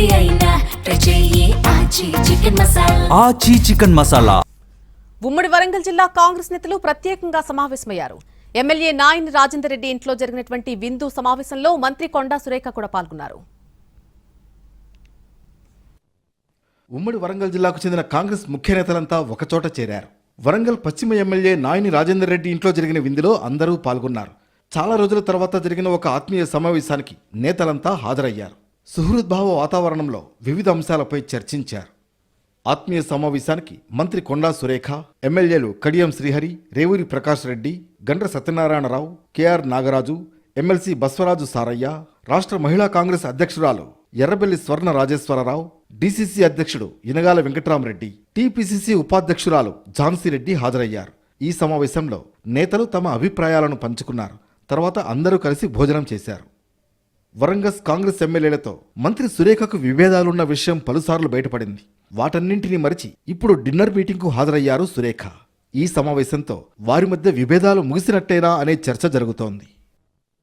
ఏది అయినా ట్రై చెయ్యి ఆచి చికెన్ మసాలా. ఆచి చికెన్ మసాలా. ఉమ్మడి వరంగల్ జిల్లా కాంగ్రెస్ నేతలు ప్రత్యేకంగా సమావేశమయ్యారు. ఎమ్మెల్యే నాయని రాజేందర్ రెడ్డి ఇంట్లో జరిగినటువంటి విందు సమావేశంలో మంత్రి కొండా సురేఖ కూడా పాల్గొన్నారు. ఉమ్మడి వరంగల్ జిల్లాకు చెందిన కాంగ్రెస్ ముఖ్య నేతలంతా ఒకచోట చేరారు. వరంగల్ పశ్చిమ ఎమ్మెల్యే నాయని రాజేందర్ రెడ్డి ఇంట్లో జరిగిన విందులో అందరూ పాల్గొన్నారు. చాలా రోజుల తర్వాత జరిగిన ఒక ఆత్మీయ సమావేశానికి నేతలంతా హాజరయ్యారు. సుహృద్భావ వాతావరణంలో వివిధ అంశాలపై చర్చించారు. ఆత్మీయ సమావేశానికి మంత్రి కొండా సురేఖ, ఎమ్మెల్యేలు కడియం శ్రీహరి, రేవూరి ప్రకాష్ రెడ్డి, గండ్ర సత్యనారాయణరావు, కెఆర్ నాగరాజు, ఎమ్మెల్సీ బస్వరాజు సారయ్య, రాష్ట్ర మహిళా కాంగ్రెస్ అధ్యక్షురాలు ఎర్రబెల్లి స్వర్ణ రాజేశ్వరరావు, డీసీసీ అధ్యక్షుడు ఇనగాల వెంకట్రామరెడ్డి, టీపీసీసీ ఉపాధ్యక్షురాలు ఝాన్సీరెడ్డి హాజరయ్యారు. ఈ సమావేశంలో నేతలు తమ అభిప్రాయాలను పంచుకున్నారు. తర్వాత అందరూ కలిసి భోజనం చేశారు. వరంగల్ కాంగ్రెస్ ఎమ్మెల్యేలతో మంత్రి సురేఖకు విభేదాలున్న విషయం పలుసార్లు బయటపడింది. వాటన్నింటినీ మరిచి ఇప్పుడు డిన్నర్ మీటింగ్కు హాజరయ్యారు సురేఖ. ఈ సమావేశంతో వారి మధ్య విభేదాలు ముగిసినట్టేనా అనే చర్చ జరుగుతోంది.